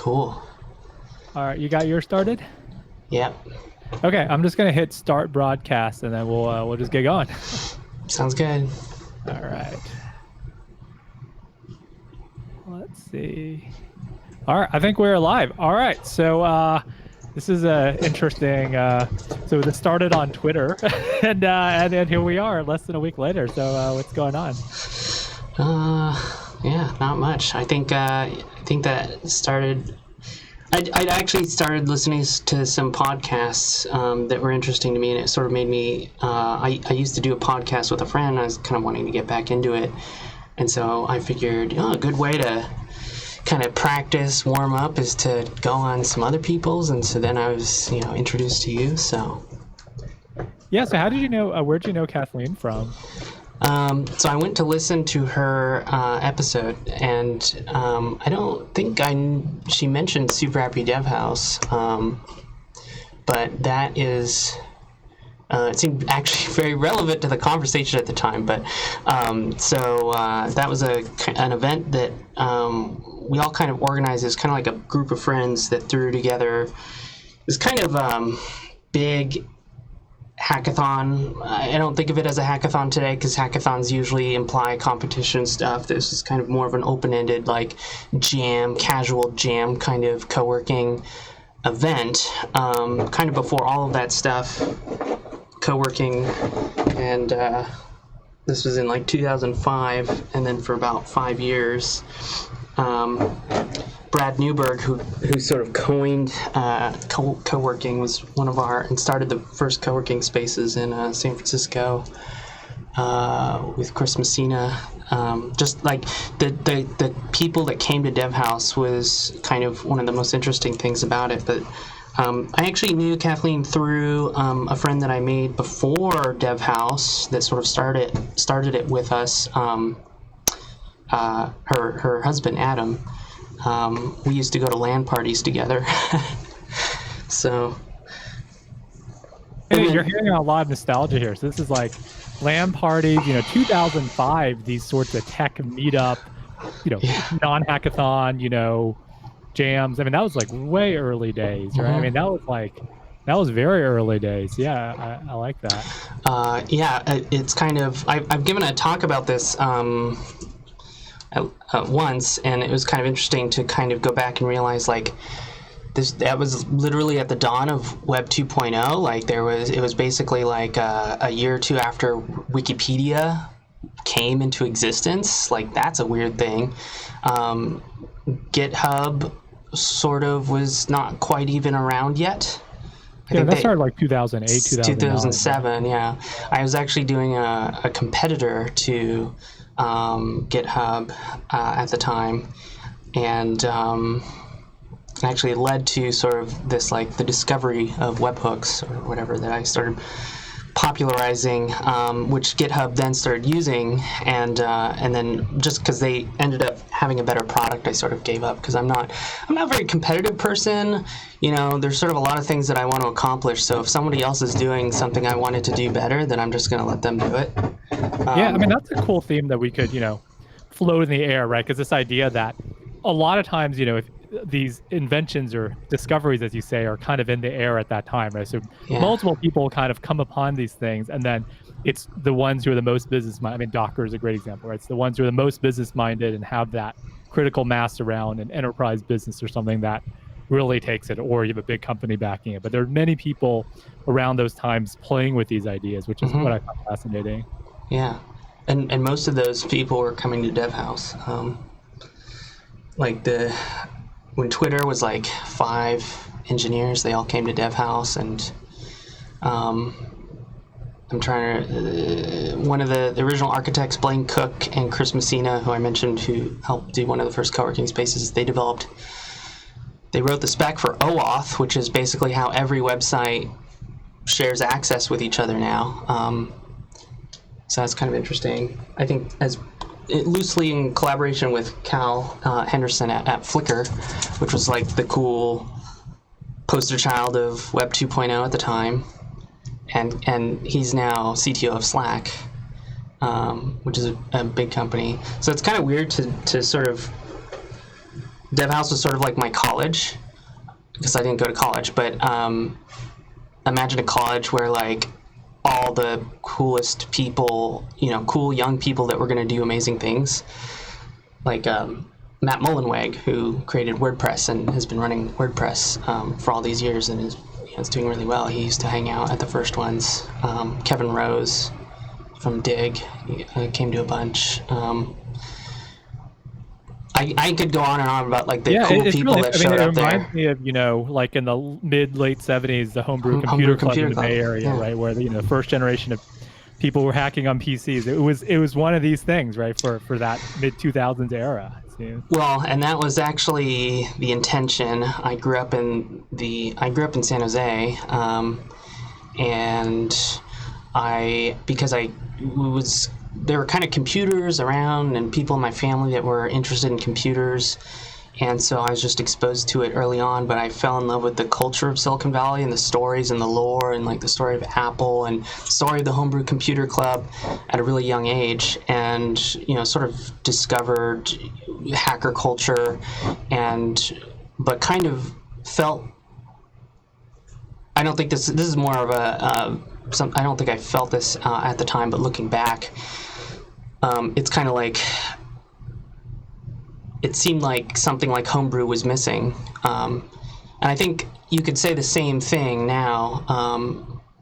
Cool. All right, you got yours started? Yep. Okay, I'm just gonna hit start broadcast, and then we'll just get going. Sounds good. All right. Let's see. All right, I think we're live. All right, so this is interesting. So this started on Twitter, and here we are, less than a week later. So what's going on? Yeah, not much. I think that started. I actually started listening to some podcasts that were interesting to me, and it sort of made me. I used to do a podcast with a friend, and I was kind of wanting to get back into it, and so I figured, a good way to kind of practice, warm up, is to go on some other people's, and so then I was, introduced to you. So. Yeah. So how did you know? Where'd you know Kathleen from? So I went to listen to her episode, and I don't think she mentioned Super Happy Dev House, but that is it seemed actually very relevant to the conversation at the time. But so that was an event that we all kind of organized as kind of like a group of friends that threw together this kind of big hackathon. I don't think of it as a hackathon today because hackathons usually imply competition stuff. This is kind of more of an open-ended, like casual jam kind of co-working event. Kind of before all of that stuff, co-working, and this was in like 2005, and then for about 5 years. Brad Newberg, who sort of coined co-working, was one of and started the first co-working spaces in San Francisco with Chris Messina. Just like the people that came to Dev House was kind of one of the most interesting things about it. But I actually knew Kathleen through a friend that I made before Dev House that sort of started it with us. Her husband Adam. We used to go to LAN parties together. So. Hey, you're hearing a lot of nostalgia here. So this is like LAN parties, 2005, these sorts of tech meetup, non-hackathon, jams. I mean, that was like way early days, right? Mm-hmm. I mean, that was very early days. Yeah, I like that. Yeah, it's kind of, I've given a talk about this once, and it was kind of interesting to kind of go back and realize, like, that was literally at the dawn of Web 2.0. Like, it was basically like a year or two after Wikipedia came into existence. Like, that's a weird thing. GitHub sort of was not quite even around yet. I think that started like 2008, 2007, yeah. I was actually doing a competitor to GitHub at the time, and actually it led to sort of this, like, the discovery of webhooks or whatever that I started popularizing, which GitHub then started using, and then just because they ended up having a better product, I sort of gave up because I'm not a very competitive person. There's sort of a lot of things that I want to accomplish. So if somebody else is doing something I wanted to do better, then I'm just going to let them do it. Yeah, I mean, that's a cool theme that we could, float in the air, right? Because this idea that a lot of times, if these inventions or discoveries, as you say, are kind of in the air at that time, right? So multiple people kind of come upon these things, and then it's the ones who are the most business-minded. I mean, Docker is a great example, right? It's the ones who are the most business-minded and have that critical mass around an enterprise business or something that really takes it, or you have a big company backing it. But there are many people around those times playing with these ideas, which is what I find fascinating. Yeah, and most of those people were coming to Dev House. When Twitter was like 5 engineers, they all came to Dev House, and I'm trying to. One of the original architects, Blaine Cook and Chris Messina, who I mentioned, who helped do one of the first co-working spaces, they wrote the spec for OAuth, which is basically how every website shares access with each other now. So that's kind of interesting. I think loosely in collaboration with Cal Henderson at Flickr, which was like the cool poster child of Web 2.0 at the time, and he's now CTO of Slack, which is a big company. So it's kind of weird to sort of Dev House was sort of like my college, because I didn't go to college, but imagine a college where like all the coolest people, cool young people that were going to do amazing things, like Matt Mullenweg, who created WordPress and has been running WordPress for all these years and is doing really well. He used to hang out at the first ones. Kevin Rose from Dig came to a bunch. I could go on and on about like the cool people that showed up there. It reminds me of, like in the late 70s, the Homebrew Computer Club in the Bay Area, right? Where the first generation of people were hacking on PCs. It was one of these things, right? For that mid 2000s era. Well, and that was actually the intention. I grew up in San Jose, and there were kind of computers around and people in my family that were interested in computers, and so I was just exposed to it early on, but I fell in love with the culture of Silicon Valley and the stories and the lore and like the story of Apple and the story of the Homebrew Computer Club at a really young age, and sort of discovered hacker culture, but kind of felt, I don't think this is more of I don't think I felt this at the time, but looking back, it's kind of like it seemed like something like Homebrew was missing, and I think you could say the same thing now,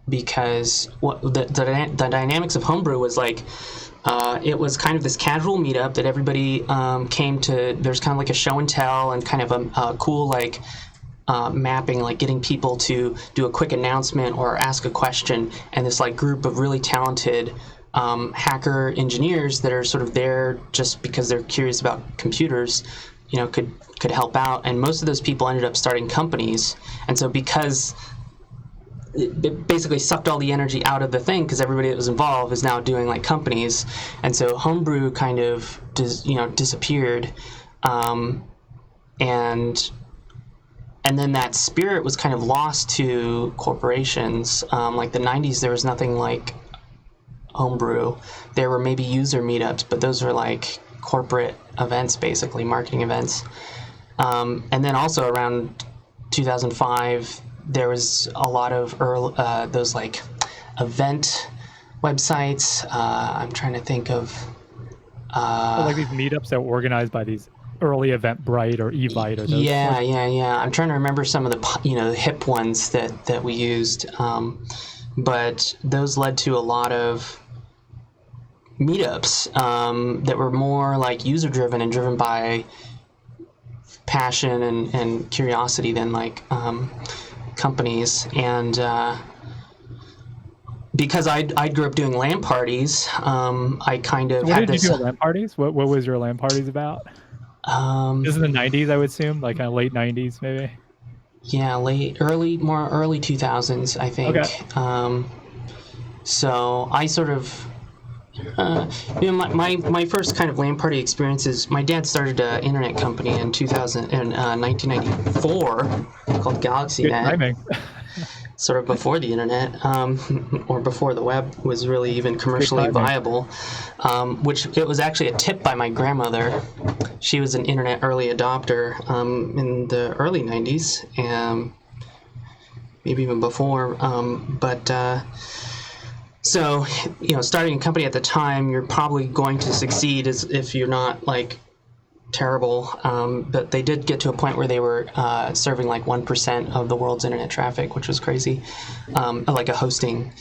because what the dynamics of Homebrew was like, it was kind of this casual meetup that everybody came to. There's kind of like a show and tell and kind of a cool like mapping, like getting people to do a quick announcement or ask a question, and this like group of really talented hacker engineers that are sort of there just because they're curious about computers, could help out. And most of those people ended up starting companies, and so because it basically sucked all the energy out of the thing, because everybody that was involved is now doing like companies, and so Homebrew kind of disappeared, and then that spirit was kind of lost to corporations. Like the 90s, there was nothing like Homebrew. There were maybe user meetups, but those were like corporate events, basically marketing events. And then also around 2005, there was a lot of those like event websites. I'm trying to think of like these meetups that were organized by these early Eventbrite or Evite or those. Yeah. I'm trying to remember some of the hip ones that we used, but those led to a lot of meetups that were more like user driven and driven by passion and curiosity than like companies. And because I grew up doing LAN parties, I kind of what had did this. You do at LAN parties? What was your LAN parties about? This is the 90s, I would assume, like kind of late 90s, maybe. Yeah, early 2000s, I think. Okay. So I sort of, my first kind of LAN party experiences. My dad started an internet company in 1994 called GalaxyNet. Good timing. Sort of before the internet, or before the web was really even commercially viable, which it was actually a tip by my grandmother. She was an internet early adopter in the early 90s, maybe even before. So, starting a company at the time, you're probably going to succeed if you're not like terrible, but they did get to a point where they were serving like 1% of the world's internet traffic, which was crazy, like a hosting,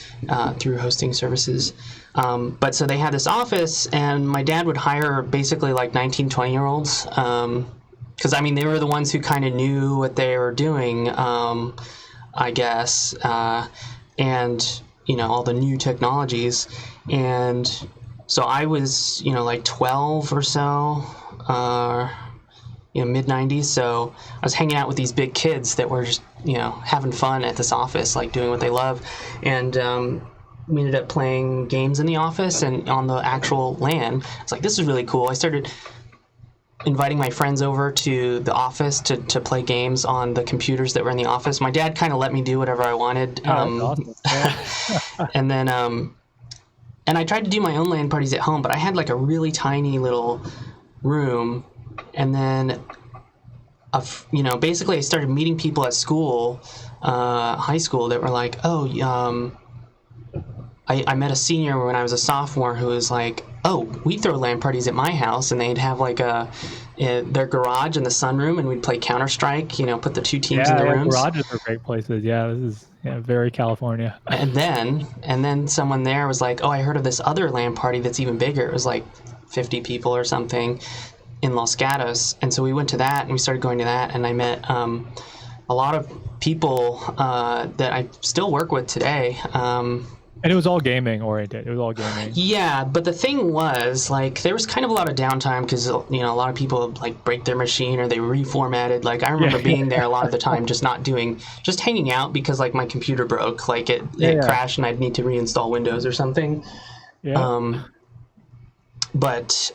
through hosting services. But so they had this office, and my dad would hire basically like 19, 20-year-olds, because they were the ones who kind of knew what they were doing, I guess, and all the new technologies. And so I was like 12 or so, mid 90s. So I was hanging out with these big kids that were just having fun at this office, like doing what they love. And we ended up playing games in the office and on the actual LAN. It's like, this is really cool. I started inviting my friends over to the office to play games on the computers that were in the office. My dad kind of let me do whatever I wanted. Awesome. And then and I tried to do my own LAN parties at home, but I had like a really tiny little room, and then basically I started meeting people at school, high school, that were like, oh, I met a senior when I was a sophomore who was like, oh, we throw LAN parties at my house, and they'd have like their garage and the sunroom, and we'd play Counter-Strike, put the two teams in the rooms. Garages are great places. Yeah, this is very California. And then someone there was like, oh, I heard of this other LAN party that's even bigger. It was like 50 people or something in Los Gatos. And so we went to that, and we started going to that, and I met a lot of people that I still work with today. And it was all gaming oriented. It was all gaming. Yeah, but the thing was, like, there was kind of a lot of downtime because, a lot of people like break their machine or they reformatted. Like, I remember being there a lot of the time, just hanging out because, like, my computer broke. Like, it crashed and I'd need to reinstall Windows or something. Yeah. But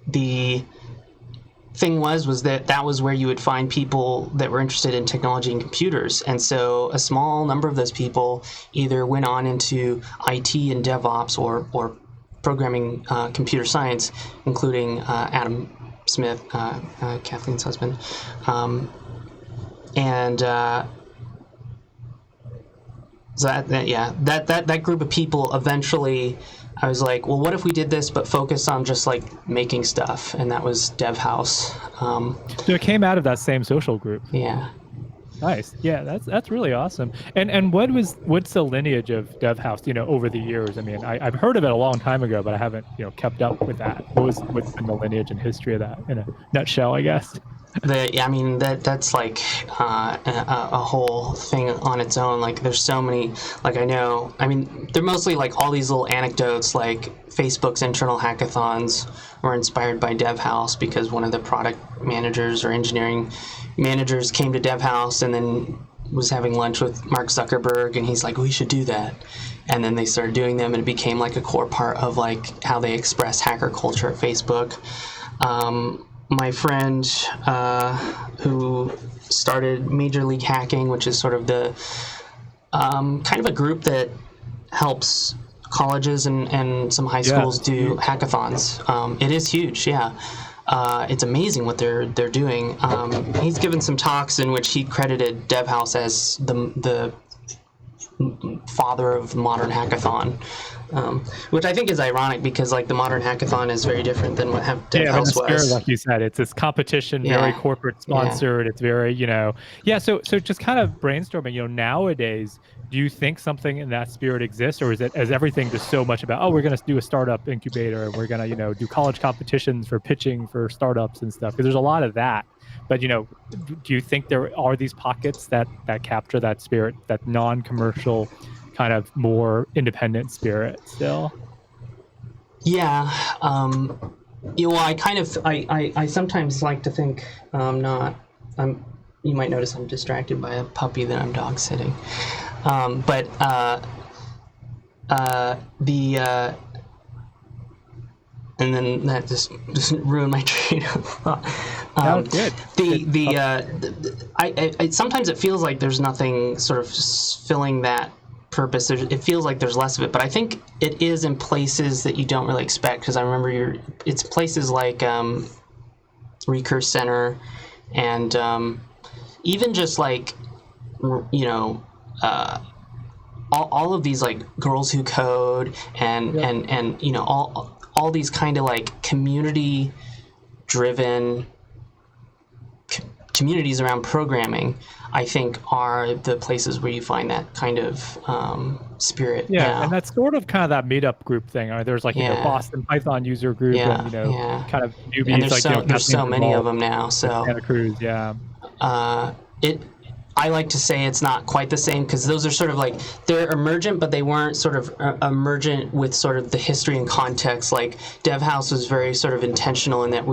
the thing was that was where you would find people that were interested in technology and computers. And so a small number of those people either went on into IT and DevOps or programming, computer science, including Adam Smith, Kathleen's husband. So that group of people, eventually I was like, well, what if we did this but focus on just like making stuff? And that was DevHouse. So it came out of that same social group. Yeah. Nice. Yeah, that's really awesome. And what's the lineage of DevHouse, over the years? I mean, I've heard of it a long time ago, but I haven't, kept up with that. What's been the lineage and history of that in a nutshell, I guess? That's like a whole thing on its own. Like, there's so many, like, they're mostly like all these little anecdotes, like Facebook's internal hackathons were inspired by DevHouse because one of the product managers or engineering managers came to DevHouse and then was having lunch with Mark Zuckerberg, and he's like, we should do that. And then they started doing them, and it became like a core part of like how they express hacker culture at Facebook. My friend who started Major League Hacking, which is sort of the kind of a group that helps colleges and some high schools do hackathons. It is huge, yeah. It's amazing what they're doing. He's given some talks in which he credited DevHouse as the father of modern hackathon. Which I think is ironic because like the modern hackathon is very different than what DevHouse was. Like you said, it's this competition, very corporate sponsored. It's very, So just kind of brainstorming, nowadays, do you think something in that spirit exists, or is everything just so much about, we're going to do a startup incubator and we're going to, do college competitions for pitching for startups and stuff? Because there's a lot of that. But, do you think there are these pockets that capture that spirit, that non-commercial kind of more independent spirit still? Yeah. Well, I sometimes like to think you might notice I'm distracted by a puppy that I'm dog sitting. And then that just ruined my train of thought. Good. Sometimes it feels like there's nothing sort of filling that purpose. It feels like there's less of it, but I think it is in places that you don't really expect. Because I remember it's places like Recurse Center, and even just like all of these like Girls Who Code and all these kind of like community driven communities around programming, I think, are the places where you find that kind of spirit. Yeah, and that's sort of kind of that meetup group thing. There's like Boston Python user group, and kind of newbies. And there's so many of them now. So Santa Cruz, I like to say it's not quite the same because those are sort of like, they're emergent, but they weren't sort of emergent with sort of the history and context. Like DevHouse was very sort of intentional in that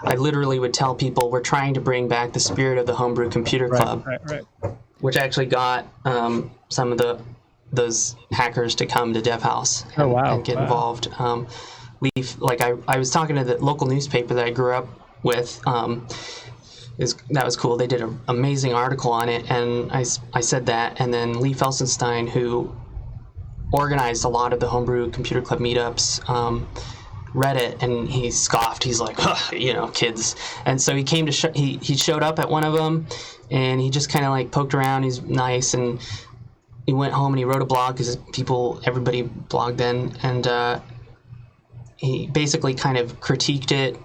I literally would tell people we're trying to bring back the spirit of the Homebrew Computer Club, right. which actually got some of those hackers to come to DevHouse and get involved. I was talking to the local newspaper that I grew up with. That was cool. They did an amazing article on it, and I said that, and then Lee Felsenstein, who organized a lot of the Homebrew Computer Club meetups, read it and he scoffed. He's like, kids. And so he came to he showed up at one of them, and he just kind of like poked around. He's nice, and he went home and he wrote a blog because everybody blogged then, and he basically kind of critiqued it,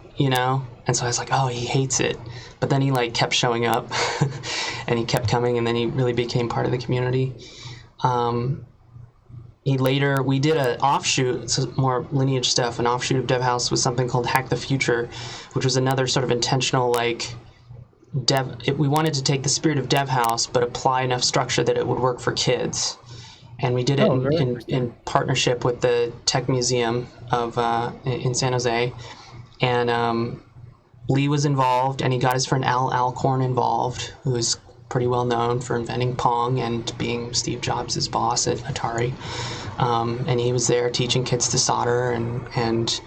And so I was like, oh, he hates it. But then he like kept showing up, and he kept coming, and then he really became part of the community. We did an offshoot, so more lineage stuff. An offshoot of DevHouse was something called Hack the Future, which was another sort of intentional we wanted to take the spirit of DevHouse but apply enough structure that it would work for kids. And we did it in partnership with the Tech Museum in San Jose. And Lee was involved, and he got his friend Al Alcorn involved, who is pretty well known for inventing Pong and being Steve Jobs' boss at Atari. And he was there teaching kids to solder, and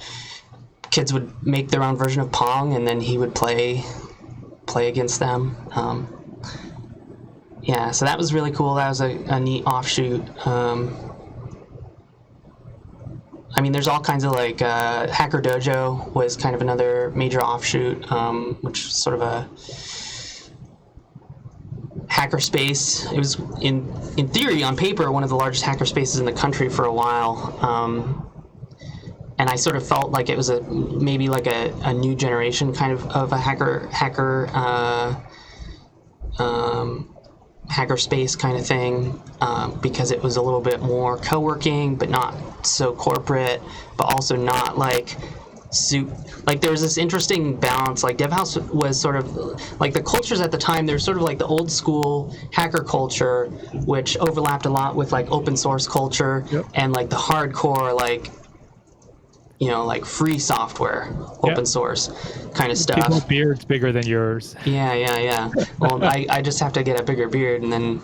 kids would make their own version of Pong, and then he would play against them. So that was really cool. That was a neat offshoot. There's all kinds of Hacker Dojo was kind of another major offshoot, which was sort of a hacker space. It was in theory, on paper, one of the largest hacker spaces in the country for a while. And I sort of felt like it was maybe a new generation kind of a hacker space kind of thing, because it was a little bit more co-working, but not so corporate, but also not there was this interesting balance. DevHouse was sort of the cultures at the time. There's sort of the old school hacker culture, which overlapped a lot with open source culture. Yep. And the hardcore free software, open source kind of stuff. People's beard's bigger than yours. Yeah. Well, I just have to get a bigger beard, and then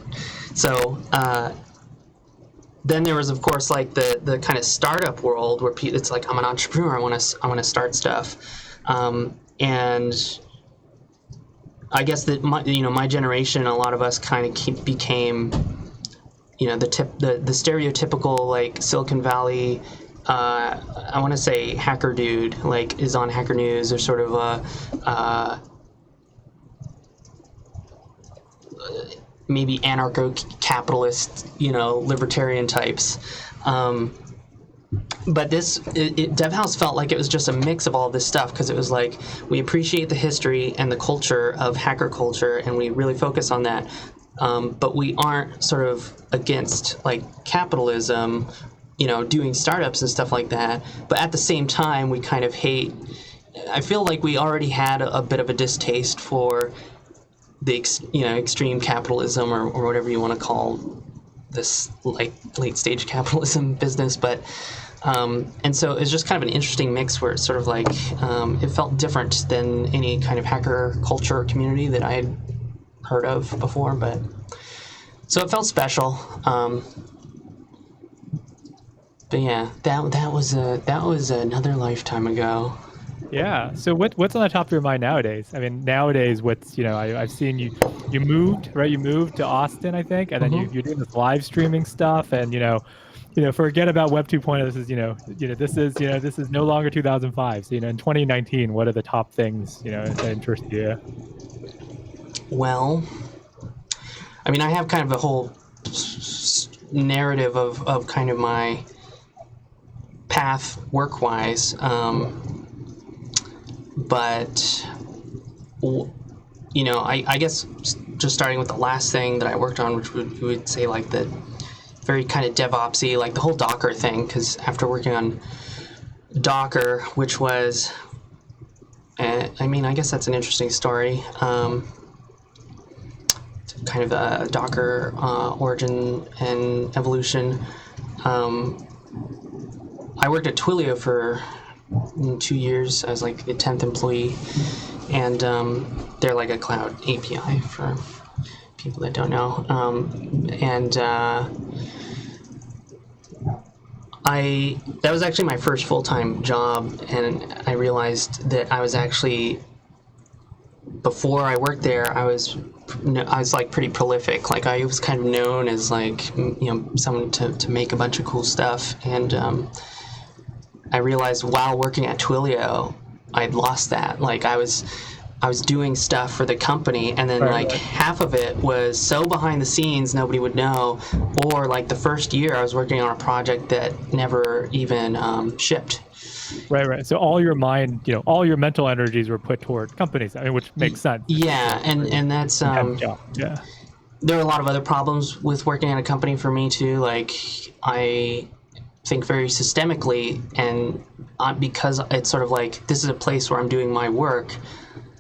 then there was, of course, the kind of startup world where it's I'm an entrepreneur. I want to start stuff, and I guess that my generation, a lot of us kind of became, the stereotypical Silicon Valley. I want to say hacker dude, is on Hacker News, or sort of maybe anarcho-capitalist, libertarian types. But DevHouse felt like it was just a mix of all this stuff, because it was we appreciate the history and the culture of hacker culture, and we really focus on that. But we aren't sort of against capitalism, doing startups and stuff like that. But at the same time, we kind of I feel like we already had a bit of a distaste for the extreme capitalism, or whatever you want to call this late stage capitalism business. But and so it's just kind of an interesting mix where it's sort of it felt different than any kind of hacker culture community that I had heard of before. But so it felt special. But yeah, that was another lifetime ago. Yeah. So what's on the top of your mind nowadays? Nowadays, what's I've seen you moved, right? You moved to Austin, I think, and then you're doing this live streaming stuff, and forget about Web 2.0. This is no longer 2005. So in 2019, what are the top things that interest you? Well, I have kind of a whole narrative of kind of my path work-wise, but I guess just starting with the last thing that I worked on, which would say the very kind of DevOpsy, the whole Docker thing, because after working on Docker, which was I guess that's an interesting story, kind of a Docker origin and evolution. I worked at Twilio for 2 years. I was the 10th employee, and they're a cloud API for people that don't know. That was actually my first full-time job, and I realized that I was actually, before I worked there, I was pretty prolific. I was kind of known as someone to make a bunch of cool stuff, and I realized while working at Twilio, I'd lost that. Like I was doing stuff for the company, and then Right. half of it was so behind the scenes nobody would know, or like the first year I was working on a project that never even shipped. Right. So all your mind, all your mental energies were put toward companies. I mean, which makes sense. Yeah, and that's Intense job. Yeah. there are a lot of other problems with working at a company for me too. Like I think very systemically, and because it's sort of like this is a place where I'm doing my work,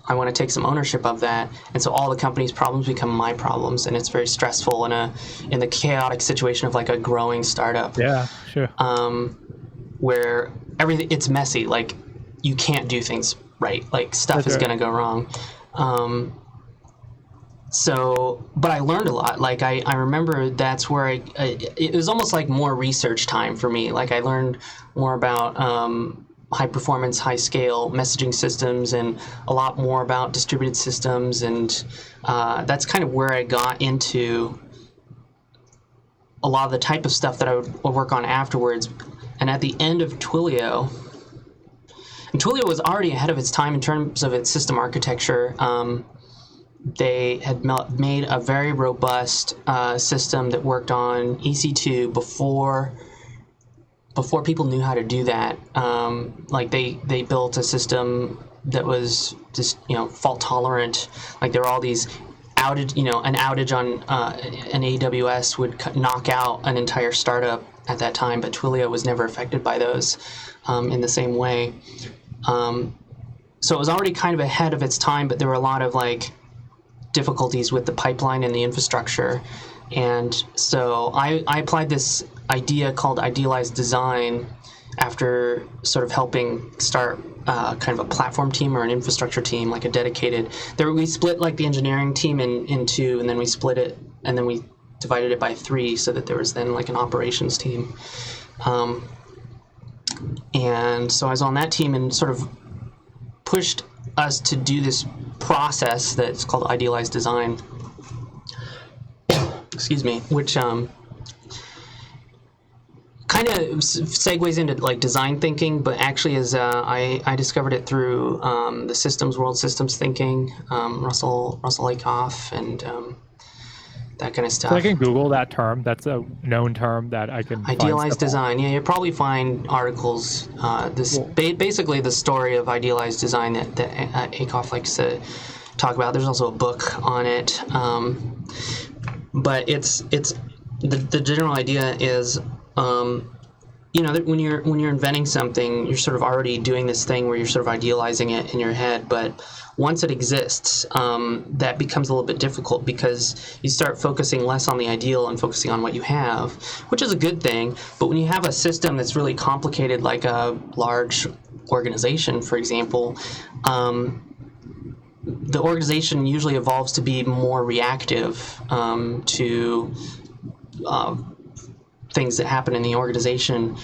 I want to take some ownership of that, and so all the company's problems become my problems, and it's very stressful in the chaotic situation of like a growing startup. Yeah, sure. Where everything it's messy. Like you can't do things right. Like stuff is gonna go wrong. But I learned a lot. Like I remember that's where it was almost like more research time for me. Like I learned more about high performance, high scale messaging systems, and a lot more about distributed systems. And that's kind of where I got into a lot of the type of stuff that I would work on afterwards. And at the end of Twilio, and Twilio was already ahead of its time in terms of its system architecture. They had made a very robust system that worked on EC2 before people knew how to do that. Like they built a system that was just fault tolerant. Like there were all these outage, an outage on an AWS would knock out an entire startup at that time, but Twilio was never affected by those in the same way. So it was already kind of ahead of its time, but there were a lot of like difficulties with the pipeline and the infrastructure. And so I applied this idea called idealized design after sort of helping start kind of a platform team or an infrastructure team, like a dedicated. We split like the engineering team in two, and then we split it, and then we divided it by three so that there was then like an operations team. And so I was on that team and sort of pushed us to do this process that's called idealized design. Excuse me, which kind of segues into like design thinking, but actually is I discovered it through the world systems thinking, Russell Lakoff, and that kind of stuff. So I can Google that term. That's a known term that I can Idealized design. Yeah, you'll probably find articles. Basically the story of idealized design that Akoff likes to talk about. There's also a book on it. But it's the general idea is that when you're inventing something, you're sort of already doing this thing where you're sort of idealizing it in your head, but once it exists, that becomes a little bit difficult because you start focusing less on the ideal and focusing on what you have, which is a good thing. But when you have a system that's really complicated, like a large organization, for example, the organization usually evolves to be more reactive to things that happen in the organization,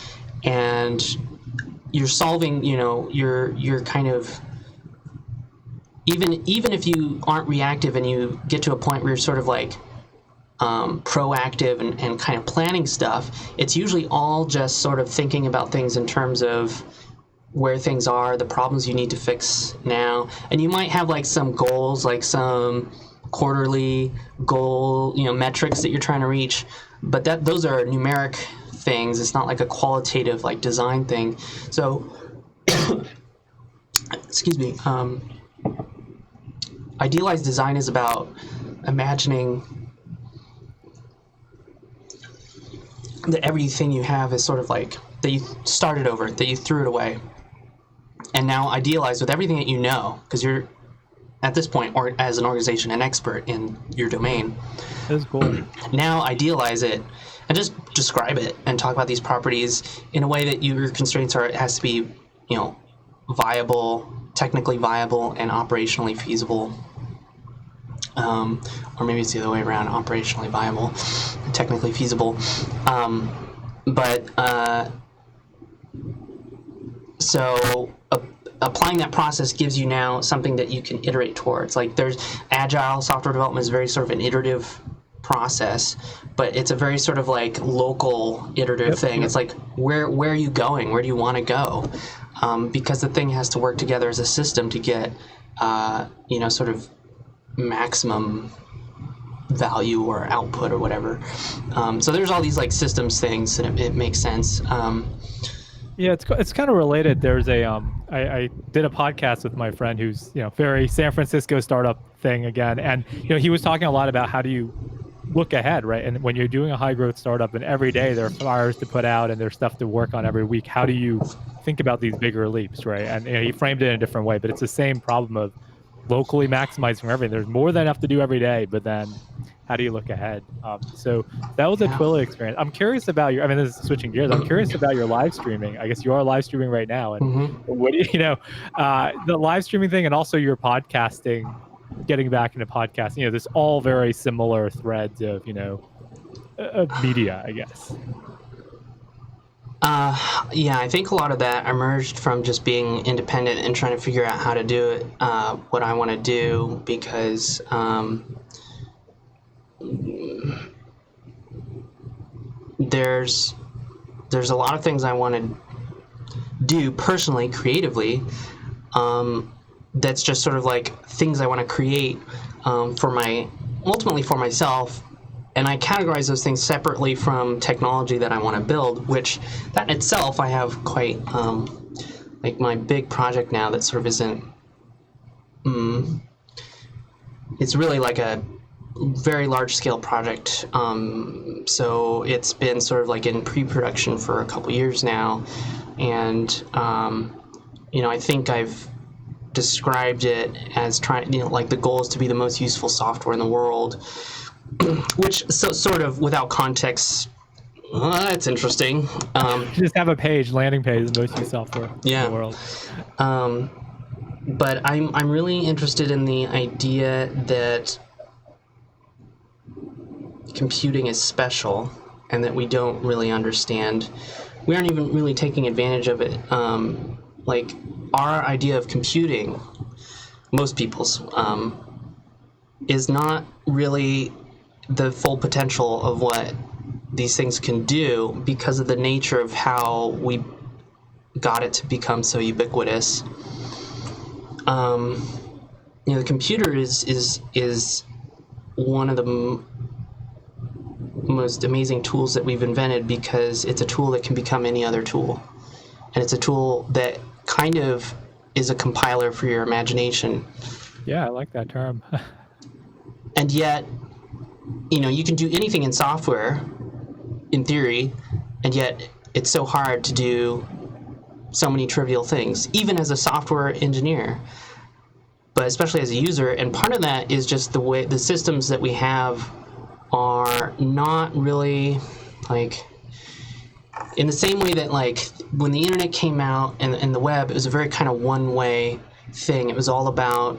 and you're solving, you're kind of, even if you aren't reactive and you get to a point where you're sort of like proactive and kind of planning stuff, it's usually all just sort of thinking about things in terms of where things are, the problems you need to fix now. And you might have like some goals, like some quarterly goal, metrics that you're trying to reach, but those are numeric things. It's not like a qualitative like design thing. So excuse me, idealized design is about imagining that everything you have is sort of like that you started over, that you threw it away, and now idealize with everything that you know, because you're at this point, or as an organization, an expert in your domain. That's cool. Now idealize it and just describe it and talk about these properties in a way that your constraints are, it has to be, viable, technically viable, and operationally feasible. Or maybe it's the other way around, operationally viable and technically feasible. So applying that process gives you now something that you can iterate towards. Like there's agile software development is very sort of an iterative process, but it's a very sort of like local iterative thing. It's like, where are you going? Where do you want to go? Because the thing has to work together as a system to get, sort of maximum value or output or whatever. So there's all these like systems things, and it makes sense. Yeah, it's kind of related. There's I did a podcast with my friend who's very San Francisco startup thing again, and he was talking a lot about how do you look ahead, right? And when you're doing a high growth startup, and every day there are fires to put out and there's stuff to work on every week, how do you think about these bigger leaps, right? And he framed it in a different way, but it's the same problem of locally maximizing everything. There's more than enough to do every day, but then how do you look ahead? So that was a Twilio experience. I'm curious about this is switching gears. I'm curious about your live streaming. I guess you are live streaming right now. And what do the live streaming thing, and also your podcasting, getting back into podcasting, there's all very similar threads of, of media, I guess. I think a lot of that emerged from just being independent and trying to figure out how to do it, what I want to do, because there's a lot of things I want to do personally, creatively, that's just sort of like things I want to create ultimately for myself. And I categorize those things separately from technology that I want to build, which that in itself I have quite, like my big project now that sort of isn't, it's really like a very large scale project. So it's been sort of like in pre-production for a couple years now. And, I think I've described it as trying, like the goal is to be the most useful software in the world. Which, so sort of without context, it's interesting. Just have a landing page, the most used software in the world. But I'm really interested in the idea that computing is special and that we don't really understand. We aren't even really taking advantage of it. Like our idea of computing, most people's, is not really the full potential of what these things can do because of the nature of how we got it to become so ubiquitous. The computer is one of the most amazing tools that we've invented because it's a tool that can become any other tool. And it's a tool that kind of is a compiler for your imagination. Yeah, I like that term. And yet, you can do anything in software, in theory, and yet it's so hard to do so many trivial things, even as a software engineer, but especially as a user. And part of that is just the way the systems that we have are not really, like, in the same way that, like, when the internet came out and the web, it was a very kind of one-way thing. It was all about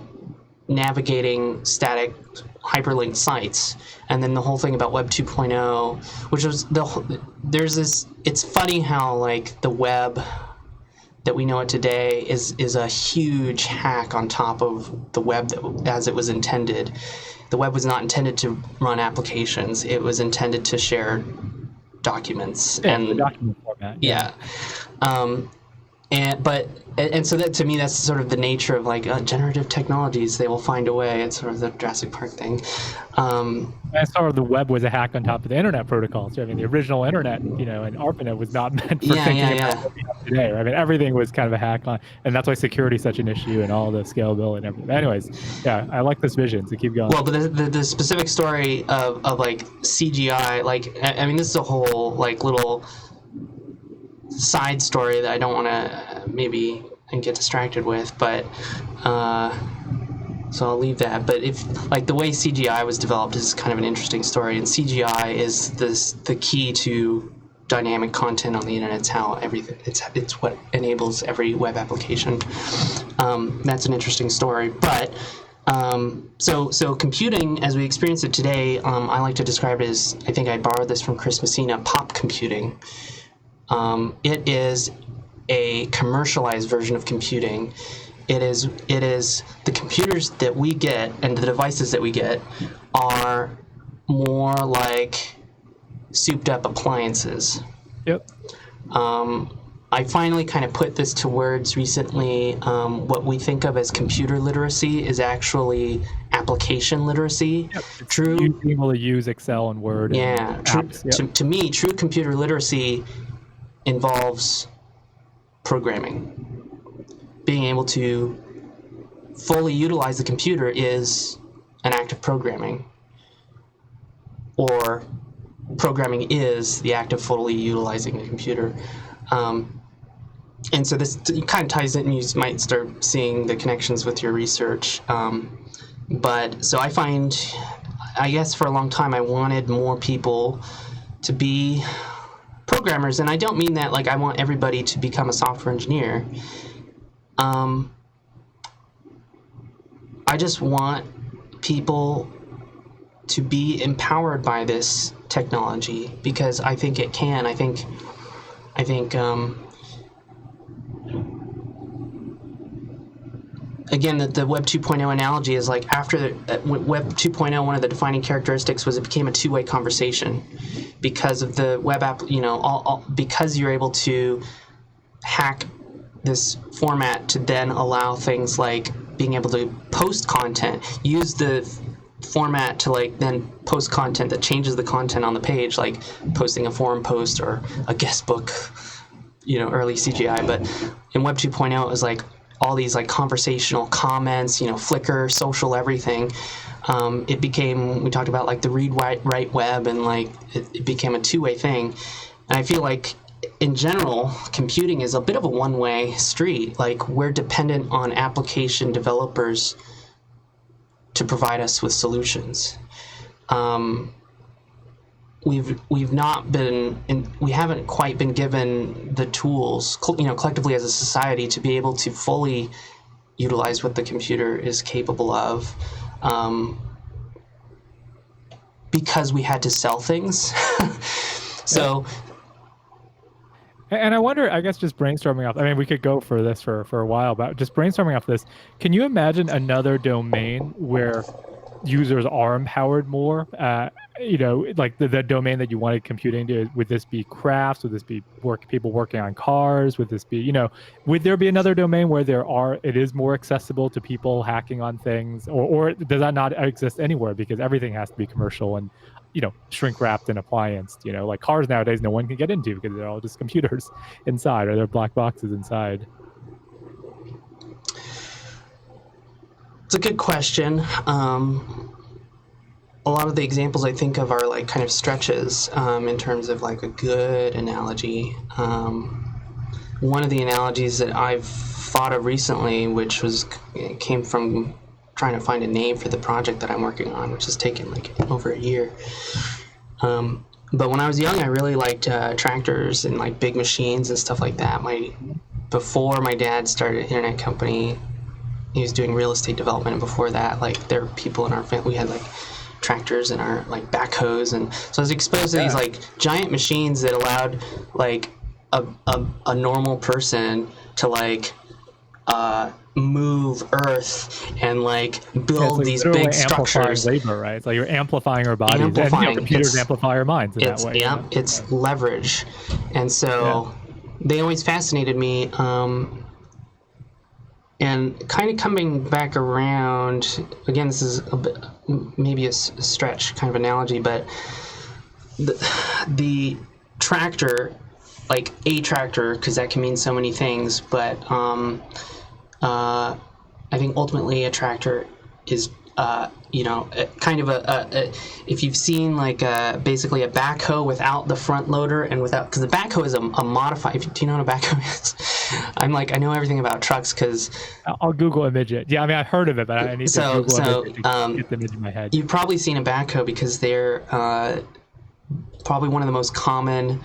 navigating static hyperlinked sites, and then the whole thing about Web 2.0, which was there's this. It's funny how like the web that we know it today is a huge hack on top of the web as it was intended. The web was not intended to run applications; it was intended to share documents and the document format. Yeah. And so that, to me, that's sort of the nature of like generative technologies. They will find a way. It's sort of the Jurassic Park thing. I saw the web was a hack on top of the internet protocols. So, the original internet, and ARPANET was not meant for thinking about what we have today. Right? Everything was kind of a hack on, and that's why security is such an issue and all the scalability and everything. Anyways, yeah, I like this vision. So keep going. Well, but the specific story of like CGI, like this is a whole like little side story that I don't want to maybe get distracted with, but so I'll leave that. But if like the way CGI was developed is kind of an interesting story, and CGI is the key to dynamic content on the internet. It's how everything it's what enables every web application. That's an interesting story, but so computing as we experience it today, I like to describe it as, I think I borrowed this from Chris Messina, pop computing. It is a commercialized version of computing. It is the computers that we get and the devices that we get are more like souped up appliances. Yep. I finally kind of put this to words recently. What we think of as computer literacy is actually application literacy. Yep. True. You being able to use Excel and Word. Yeah. And True, apps. Yep. to me, true computer literacy involves programming. Being able to fully utilize the computer is an act of programming. Or programming is the act of fully utilizing the computer. And so this kind of ties in, and you might start seeing the connections with your research. But so I find, I guess for a long time, I wanted more people to be programmers. And I don't mean that like I want everybody to become a software engineer. I just want people to be empowered by this technology because I think it can. I think again, the Web 2.0 analogy is like after Web 2.0, one of the defining characteristics was it became a two-way conversation because of the web app, because you're able to hack this format to then allow things like being able to post content, use the format to like then post content that changes the content on the page, like posting a forum post or a guest book, early CGI. But in Web 2.0, it was like all these like conversational comments, Flickr, social, everything. It became, we talked about like the read, write web, and like it became a two-way thing. And I feel like in general, computing is a bit of a one-way street. Like we're dependent on application developers to provide us with solutions. We've not been, we haven't quite been given the tools, collectively as a society, to be able to fully utilize what the computer is capable of, because we had to sell things. So. And I wonder, I guess, just brainstorming off, I mean, we could go for this for a while, but just brainstorming off this, can you imagine another domain where users are empowered more? Like the domain that you wanted computing to, would this be crafts? Would this be people working on cars? Would this be, would there be another domain where it is more accessible to people hacking on things? Or does that not exist anywhere because everything has to be commercial and, shrink wrapped and applianced? Like cars nowadays, no one can get into because they're all just computers inside, or they're black boxes inside. It's a good question. A lot of the examples I think of are like kind of stretches in terms of like a good analogy. One of the analogies that I've thought of recently, which came from trying to find a name for the project that I'm working on, which has taken like over a year. But when I was young, I really liked tractors and like big machines and stuff like that. Before my dad started an internet company, he was doing real estate development, and before that, like there were people in our family, we had like tractors and our like backhoes, and so I was exposed to these like giant machines that allowed like a normal person to like move earth and like build these big structures. Labor, right? It's like you're amplifying our bodies, and computers amplify our minds in that way. Yeah, it's leverage, and so they always fascinated me. And kind of coming back around, again, this is maybe a stretch kind of analogy, but the tractor, like a tractor, because that can mean so many things, but I think ultimately a tractor is, kind of if you've seen like basically a backhoe without the front loader and without, because the backhoe is a modified. Do you know what a backhoe is? I know everything about trucks because I'll Google image it. Yeah, I mean I've heard of it, but I need to Google image it to get the image in my head. You've probably seen a backhoe because they're probably one of the most common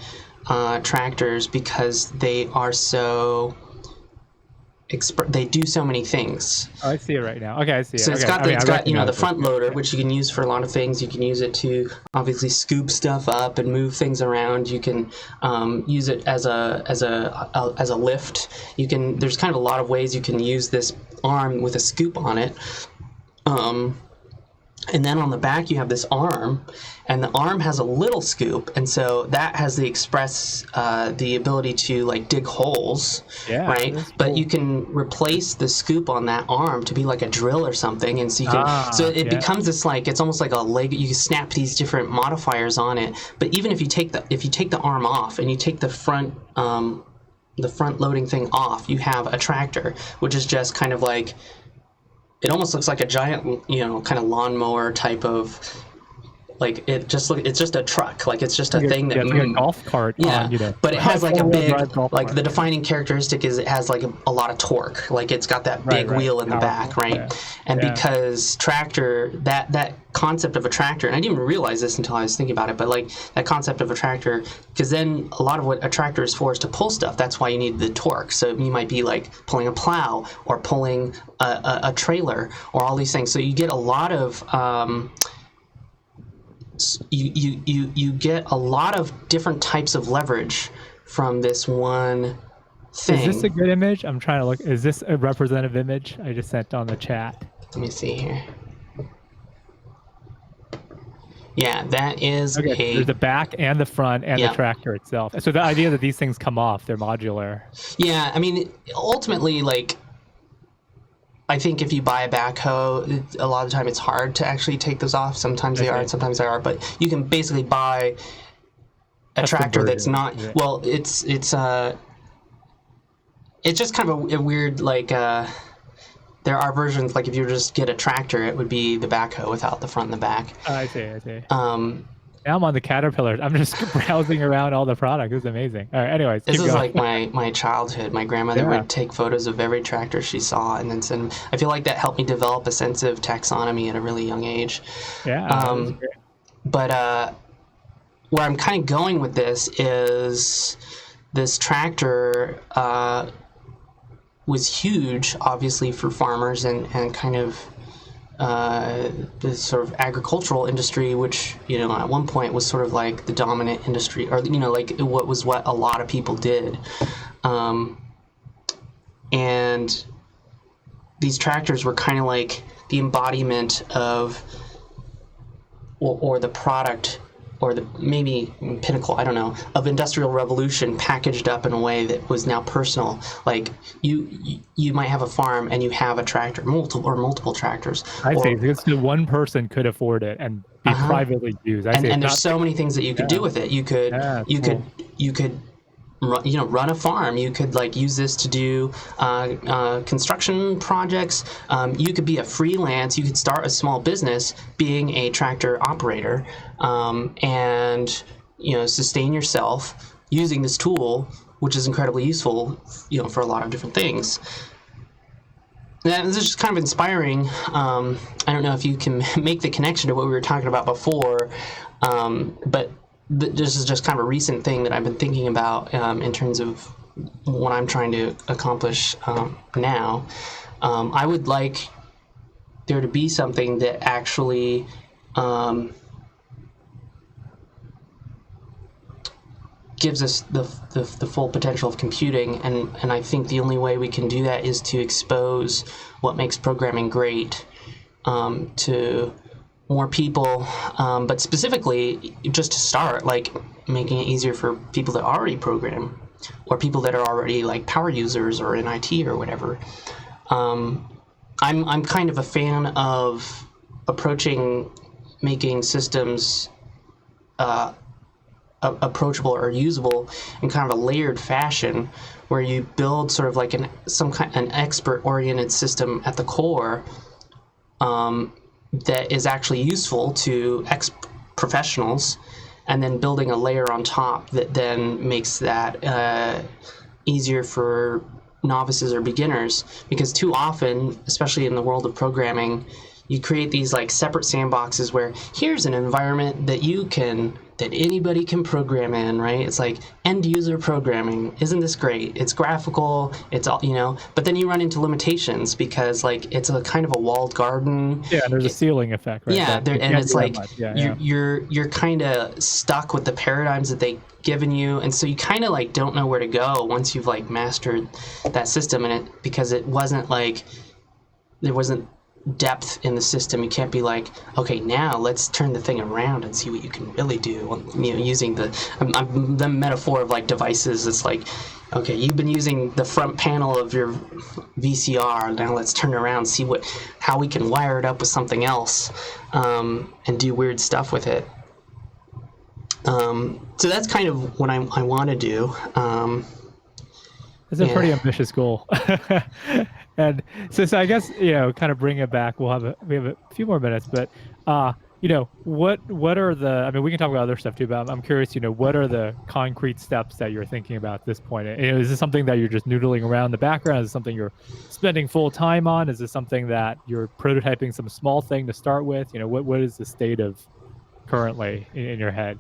tractors because they are so. They do so many things. Oh, I see it right now. Okay, I see it. So it's got the front loader, which you can use for a lot of things. You can use it to obviously scoop stuff up and move things around. You can use it as a lift. There's kind of a lot of ways you can use this arm with a scoop on it. And then on the back, you have this arm, and the arm has a little scoop, and so that has the the ability to like dig holes, right? But cool. you can replace the scoop on that arm to be like a drill or something, and so you can, so it becomes this like, it's almost like a leg. You can snap these different modifiers on it. But even if you take the arm off and you take the front loading thing off, you have a tractor, which is just kind of like, it almost looks like a giant, kind of lawnmower type of, like, it's just a truck, like it's just a thing that it's like a golf cart. But it has like a big, like the defining characteristic characteristic is it has like a lot of torque, like it's got that big wheel in the back, right? Yeah. And because tractor, that concept of a tractor, and I didn't even realize this until I was thinking about it, but like that concept of a tractor, because then a lot of what a tractor is for is to pull stuff. That's why you need the torque. So you might be like pulling a plow or pulling a trailer or all these things. So you get a lot of you get a lot of different types of leverage from this one thing. Is this a good image? I'm trying to look. Is this a representative image I just sent on the chat? Let me see here. Yeah, that is there's the back and the front and the tractor itself. So the idea that these things come off, they're modular. Yeah, I mean, ultimately, like, I think if you buy a backhoe, a lot of the time it's hard to actually take those off. Sometimes they are, and sometimes they are. But you can basically buy a tractor that's not. Yeah. Well, it's just kind of a weird, like. There are versions, like if you just get a tractor, it would be the backhoe without the front and the back. I see. Now I'm on the Caterpillar. I'm just browsing around all the products. It's amazing. All right, anyways. This is like my childhood. My grandmother would take photos of every tractor she saw and then send them. I feel like that helped me develop a sense of taxonomy at a really young age. Yeah. But where I'm kind of going with this is this tractor was huge, obviously, for farmers and kind of the sort of agricultural industry, which, at one point was sort of like the dominant industry, or, like what a lot of people did. And these tractors were kind of like the embodiment of, or the product, or the maybe pinnacle, I don't know, of industrial revolution packaged up in a way that was now personal. Like you might have a farm and you have a tractor, multiple tractors. I see. Because one person could afford it and be privately used. And there's so many things that you could do with it. You could run a farm. You could use this to do construction projects. You could be a freelance. You could start a small business being a tractor operator, and sustain yourself using this tool, which is incredibly useful, for a lot of different things. And this is just kind of inspiring. I don't know if you can make the connection to what we were talking about before, but this is just kind of a recent thing that I've been thinking about in terms of what I'm trying to accomplish now. I would like there to be something that actually gives us the full potential of computing, and I think the only way we can do that is to expose what makes programming great to more people, but specifically just to start, like making it easier for people that already program, or people that are already like power users or in IT or whatever. I'm kind of a fan of making systems approachable or usable in kind of a layered fashion, where you build sort of like an expert-oriented system at the core that is actually useful to professionals, and then building a layer on top that then makes that easier for novices or beginners. Because too often, especially in the world of programming, you create these like separate sandboxes where here's an environment that anybody can program in, right? It's like end user programming. Isn't this great? It's graphical, it's all, but then you run into limitations because like it's a kind of a walled garden. Yeah, there's a ceiling effect, right? Yeah, and it's like you're kind of stuck with the paradigms that they've given you, and so you kind of like don't know where to go once you've like mastered that system, and because it wasn't like there wasn't depth in the system. You can't be like, okay, now let's turn the thing around and see what you can really do. Using the metaphor of like devices. It's like, okay, you've been using the front panel of your VCR. Now let's turn it around, see how we can wire it up with something else, and do weird stuff with it. So that's kind of what I want to do. It's a pretty ambitious goal. And so I guess, kind of bring it back. We have a few more minutes, but, what are the, I mean, we can talk about other stuff too, but I'm curious, what are the concrete steps that you're thinking about at this point? Is this something that you're just noodling around in the background? Is it something you're spending full time on? Is this something that you're prototyping some small thing to start with? What is the state of currently in your head?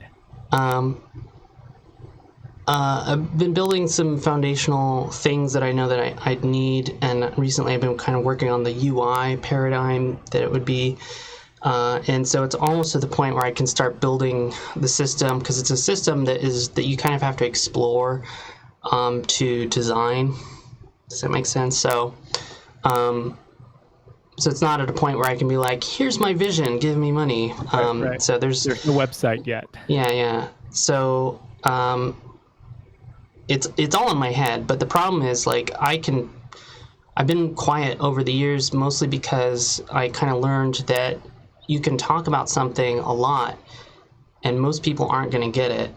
I've been building some foundational things that I know that I'd need, and recently I've been kind of working on the UI paradigm that it would be, and so it's almost to the point where I can start building the system, because it's a system that you kind of have to explore to design. Does that make sense? So it's not at a point where I can be like, here's my vision, give me money. Right. So there's no website yet. Yeah. So it's all in my head, but the problem is, like, I've been quiet over the years, mostly because I kind of learned that you can talk about something a lot and most people aren't going to get it.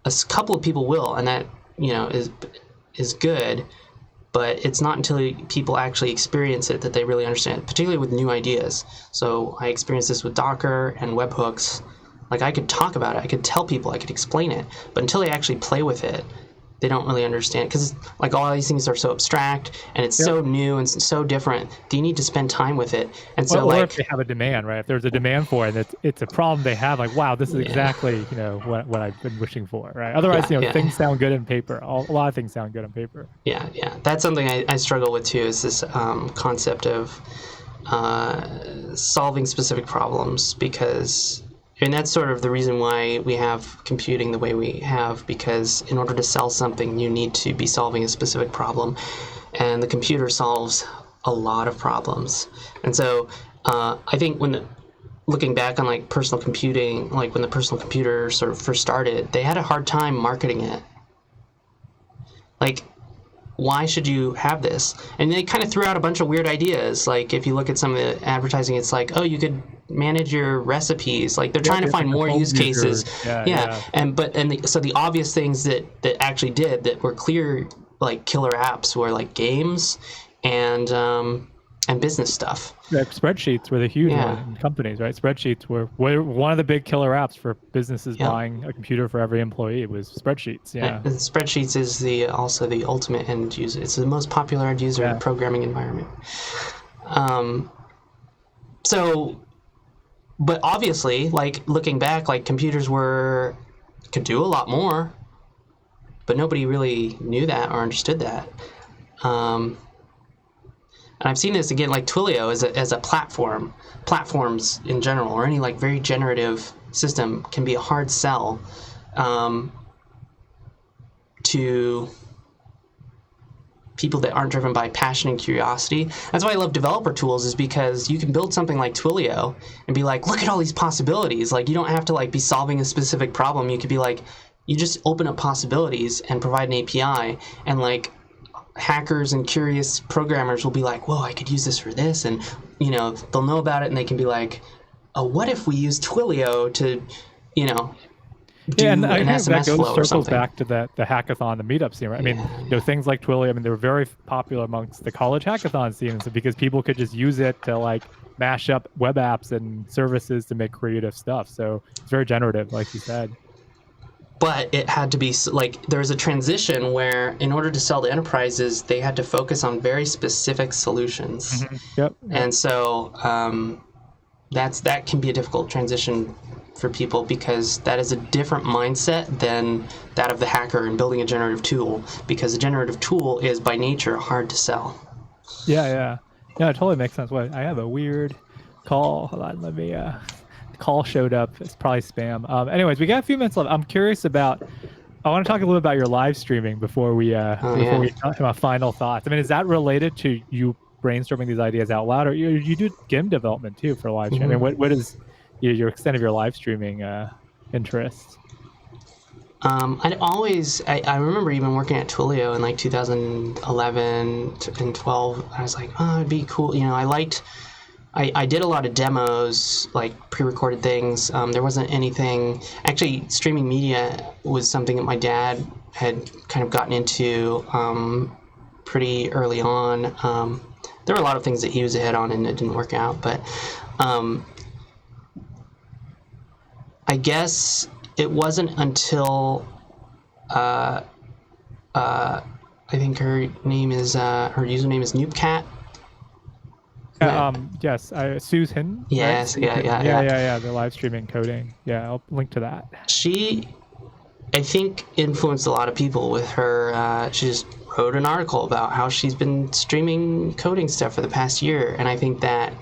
A couple of people will, and that is good, but it's not until people actually experience it that they really understand, particularly with new ideas. So I experienced this with Docker and webhooks. Like, I could talk about it, I could tell people, I could explain it, but until they actually play with it, they don't really understand, because like all these things are so abstract and it's so new and so different. Do you need to spend time with it? And so, or if they have a demand, right? If there's a demand for it, and it's a problem they have, like, wow, this is exactly what I've been wishing for, right? Otherwise, things sound good in paper. A lot of things sound good on paper. Yeah. That's something I struggle with too. Is this concept of solving specific problems, because. And that's sort of the reason why we have computing the way we have, because in order to sell something, you need to be solving a specific problem. And the computer solves a lot of problems. And so I think looking back on like personal computing, like when the personal computer sort of first started, they had a hard time marketing it. Like, why should you have this? And they kind of threw out a bunch of weird ideas. Like, if you look at some of the advertising, it's like, oh, you could manage your recipes. Like, they're trying to find more use cases. So the obvious things that actually did that were clear, like killer apps, were like games and business stuff. Like spreadsheets were the huge one in companies, right? Spreadsheets were one of the big killer apps for businesses buying a computer for every employee. It was spreadsheets. Yeah. And spreadsheets is also the ultimate end user. It's the most popular end user programming environment. But obviously, like, looking back, like, computers could do a lot more, but nobody really knew that or understood that. And I've seen this again, like Twilio as a platform. Platforms in general, or any like very generative system, can be a hard sell to people that aren't driven by passion and curiosity. That's why I love developer tools, is because you can build something like Twilio and be like, look at all these possibilities. Like, you don't have to like be solving a specific problem. You could be like, you just open up possibilities and provide an API, and like, hackers and curious programmers will be like, whoa, I could use this for this, and they'll know about it, and they can be like, oh, what if we use Twilio to do and an SMS flow or circles something. back to the hackathon, the meetup scene, right? I mean, things like Twilio, I mean, they were very popular amongst the college hackathon scenes because people could just use it to like mash up web apps and services to make creative stuff. So it's very generative, like you said. But it had to be like, there was a transition where in order to sell to enterprises, they had to focus on very specific solutions. Yep. And so that can be a difficult transition for people, because that is a different mindset than that of the hacker in building a generative tool, because a generative tool is by nature hard to sell. Yeah, it totally makes sense. Wait, I have a weird call. Hold on, let me call showed up. It's probably spam. Anyways, we got a few minutes left. I'm curious about, I want to talk a little about your live streaming before we talk about final thoughts. I mean, is that related to you brainstorming these ideas out loud, or you do game development too for live stream. I mean, what is your extent of your live streaming interests? I remember even working at Twilio in like 2011 and 12. I was like, oh, it'd be cool. I did a lot of demos, like pre-recorded things. There wasn't anything. Actually, streaming media was something that my dad had kind of gotten into pretty early on. There were a lot of things that he was ahead on and it didn't work out. But I guess it wasn't until I think her username is Noobcat. Yes, Susan. Yes, right? Yeah. The live streaming coding. Yeah, I'll link to that. She, I think, influenced a lot of people with her. She just wrote an article about how she's been streaming coding stuff for the past year, and I think that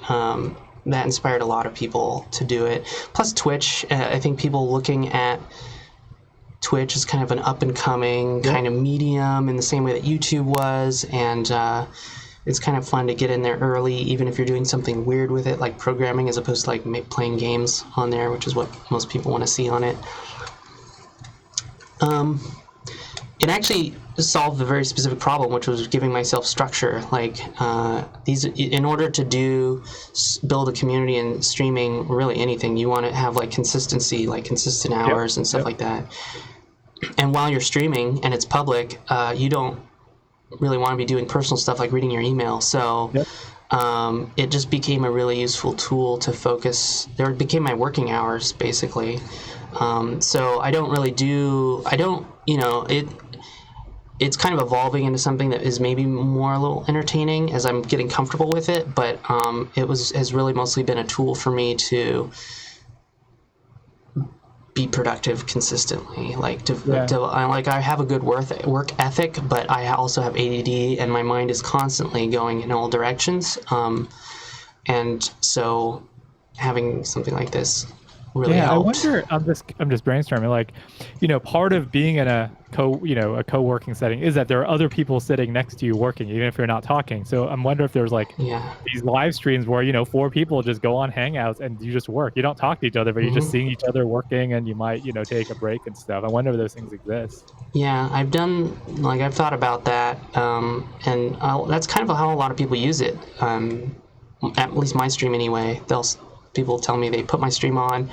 that inspired a lot of people to do it. Plus Twitch, I think people looking at Twitch as kind of an up-and-coming kind of medium in the same way that YouTube was, and it's kind of fun to get in there early, even if you're doing something weird with it, like programming, as opposed to like playing games on there, which is what most people want to see on it. It actually solved a very specific problem, which was giving myself structure. Like in order to build a community in streaming, really anything, you want to have like consistency, like consistent hours and stuff like that. And while you're streaming and it's public, you don't really want to be doing personal stuff like reading your email. So it just became a really useful tool to focus. There became my working hours, basically. So I don't really it's kind of evolving into something that is maybe more a little entertaining as I'm getting comfortable with it, but it has really mostly been a tool for me to be productive consistently. I have a good work ethic, but I also have ADD, and my mind is constantly going in all directions. And so having something like this really helped. I wonder. I'm just brainstorming. Like, part of being in a co-working setting is that there are other people sitting next to you working, even if you're not talking. So I'm wondering if there's these live streams where 4 people just go on Hangouts and you just work. You don't talk to each other, but you're just seeing each other working, and you might take a break and stuff. I wonder if those things exist. Yeah, I've thought about that, and that's kind of how a lot of people use it. At least my stream anyway. People tell me they put my stream on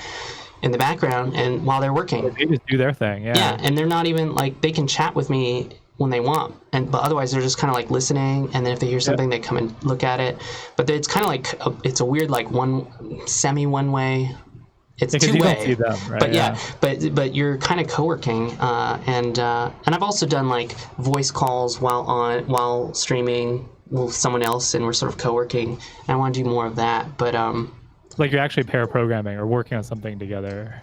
in the background and while they're working. They just do their thing, yeah. Yeah, and they're not even they can chat with me when they want, but otherwise they're just kind of listening, and then if they hear something, they come and look at it. But it's kind of it's a weird one way. It's two-way. You don't see them, right? But you're kind of co-working, and I've also done voice calls while streaming with someone else, and we're sort of co-working. And I want to do more of that, but you're actually pair programming or working on something together.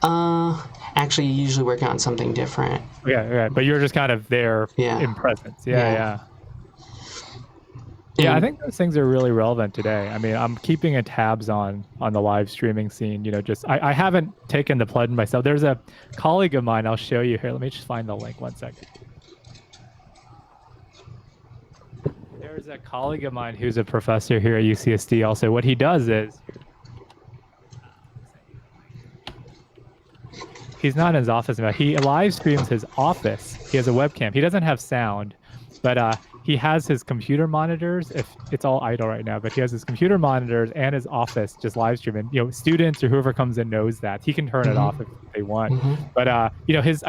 Actually, usually working on something different. Yeah, but you're just kind of there in presence. Yeah. I think those things are really relevant today. I mean, I'm keeping tabs on the live streaming scene. I haven't taken the plunge myself. There's a colleague of mine. I'll show you here. Let me just find the link. 1 second. There's a colleague of mine who's a professor here at UCSD. Also, what he does is he's not in his office now. He live streams his office. He has a webcam. He doesn't have sound, but he has his computer monitors. If it's all idle right now, but he has his computer monitors and his office just live streaming. Students or whoever comes in knows that he can turn it off if they want. But I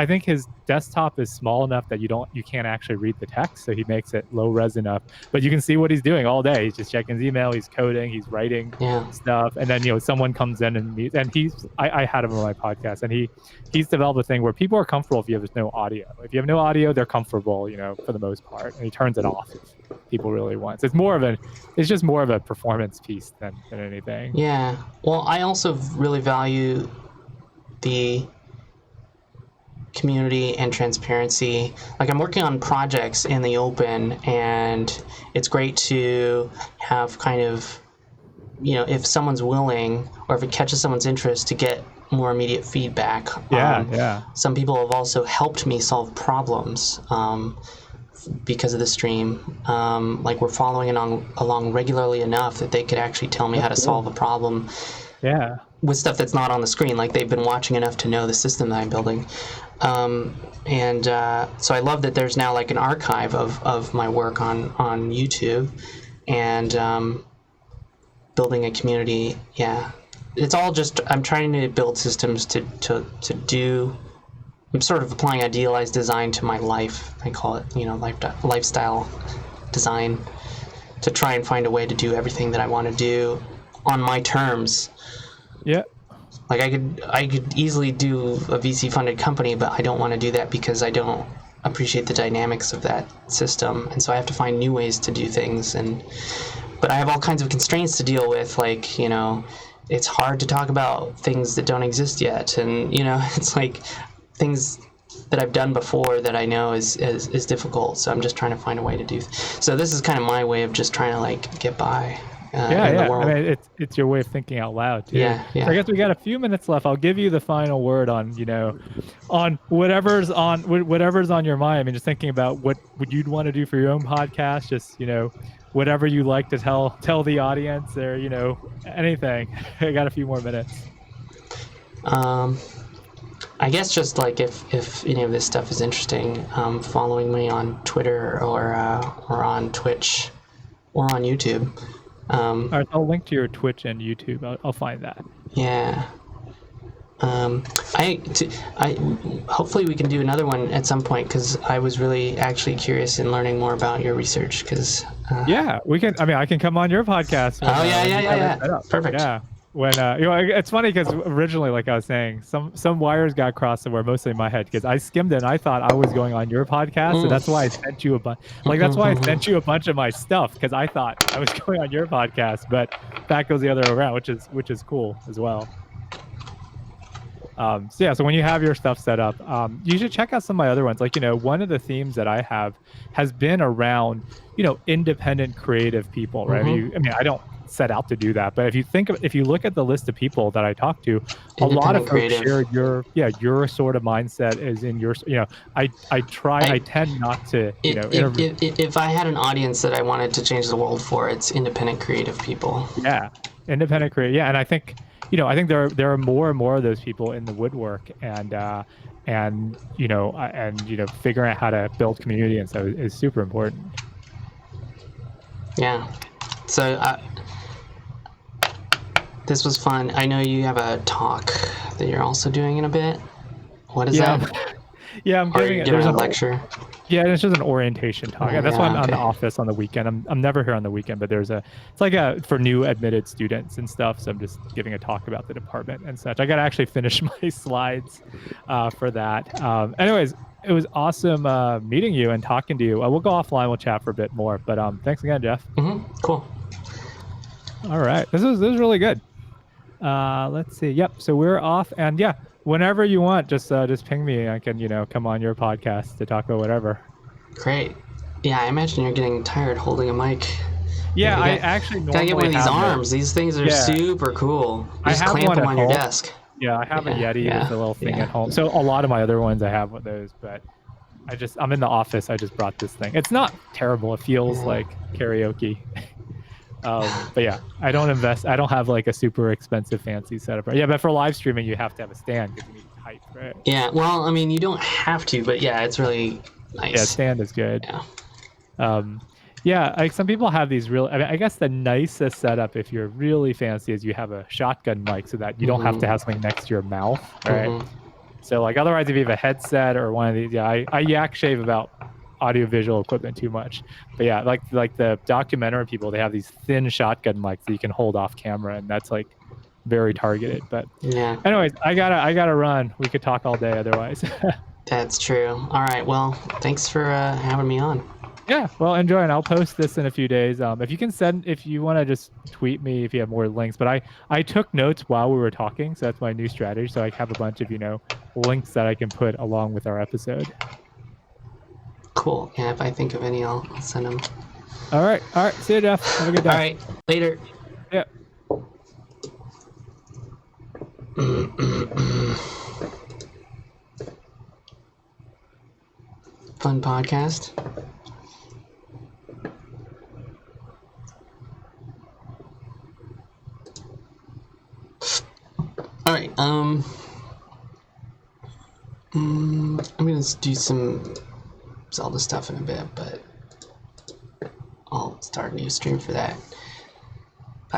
think his desktop is small enough that you can't actually read the text, so he makes it low res enough. But you can see what he's doing all day. He's just checking his email. He's coding. He's writing stuff. And then someone comes in and I had him on my podcast, and he's developed a thing where people are comfortable if you have no audio. If you have no audio, they're comfortable, for the most part. And he turns it off if people really want. So it's just more of a performance piece than anything. Yeah. Well, I also really value the community and transparency. I'm working on projects in the open, and it's great to have kind of, if someone's willing or if it catches someone's interest, to get more immediate feedback. Yeah. Some people have also helped me solve problems because of the stream. Like we're following along regularly enough that they could actually tell me how to solve a problem. Yeah. With stuff that's not on the screen. Like they've been watching enough to know the system that I'm building. So I love that there's now like an archive of my work on YouTube, and building a community. Yeah, it's all just, I'm trying to build systems to do, I'm sort of applying idealized design to my life. I call it, lifestyle design, to try and find a way to do everything that I want to do on my terms. Yeah. Like I could easily do a VC funded company, but I don't want to do that because I don't appreciate the dynamics of that system, and so I have to find new ways to do things. But I have all kinds of constraints to deal with, like, it's hard to talk about things that don't exist yet, and it's like things that I've done before that I know is difficult. So I'm just trying to find a way to do. So this is kind of my way of just trying to like get by. In the world. I mean, it's your way of thinking out loud too. Yeah. So I guess we got a few minutes left. I'll give you the final word on on whatever's on your mind. I mean, just thinking about what you'd want to do for your own podcast. Just whatever you like to tell the audience, or anything. I got a few more minutes. I guess just like if any of this stuff is interesting, following me on Twitter or on Twitch or on YouTube. All right, I'll link to your Twitch and YouTube. I'll find that. Yeah. I hopefully we can do another one at some point, because I was really actually curious in learning more about your research. Because yeah, we can. I mean, I can come on your podcast. Yeah. Perfect. Yeah. When it's funny because originally, like I was saying, some wires got crossed that were mostly in my head, because I skimmed it and I thought I was going on your podcast, so that's why I sent you a bunch. That's why I sent you a bunch of my stuff, because I thought I was going on your podcast, but that goes the other way around, which is cool as well. So when you have your stuff set up, you should check out some of my other ones. Like, one of the themes that I have has been around, independent creative people, right? I mean, I don't set out to do that, but if you look at the list of people that I talk to, a lot of folks share your sort of mindset is in your, I tend not to, if I had an audience that I wanted to change the world for, it's independent creative people. Yeah. Independent creative. Yeah. And I think, there are more and more of those people in the woodwork, and figuring out how to build community and so is super important. Yeah. So this was fun. I know you have a talk that you're also doing in a bit. What is that? Yeah, I'm giving there's a lecture. Yeah, it's just an orientation talk. That's why I'm on the office on the weekend. I'm never here on the weekend, but it's like for new admitted students and stuff. So I'm just giving a talk about the department and such. I got to actually finish my slides for that. Anyways, it was awesome meeting you and talking to you. We'll go offline. We'll chat for a bit more. But thanks again, Jeff. Cool. All right, this was really good. Let's see. Yep. So we're off, and yeah. Whenever you want, just ping me. I can, come on your podcast to talk about whatever. Great. Yeah, I imagine you're getting tired holding a mic. Yeah, I actually gotta get one of these arms. These things are super cool. You just clamp them on your desk. Yeah, I have a Yeti with a little thing at home. So a lot of my other ones I have with those, but I'm in the office. I just brought this thing. It's not terrible. It feels like karaoke. But yeah, I don't have like a super expensive fancy setup. Right? Yeah, but for live streaming, you have to have a stand because you need height, right? Yeah, well, I mean, you don't have to, but yeah, it's really nice. Yeah, stand is good. Yeah. Like some people have these I guess the nicest setup, if you're really fancy, is you have a shotgun mic so that you don't have to have something next to your mouth, right? So like otherwise, if you have a headset or one of these, I yak shave about audiovisual equipment too much, but yeah, like the documentary people, they have these thin shotgun mics that you can hold off camera, and that's like very targeted. But yeah, anyways, I gotta run. We could talk all day otherwise. That's true. All right, well, thanks for having me on. Yeah, well, enjoy, and I'll post this in a few days. If you want to just tweet me if you have more links, but I took notes while we were talking, so that's my new strategy. So I have a bunch of links that I can put along with our episode. Cool. Yeah, if I think of any, I'll send them. All right. See you, Jeff. Have a good day. All right. Later. Yeah. Fun podcast. right. I'm gonna do some Zelda stuff in a bit, but I'll start a new stream for that.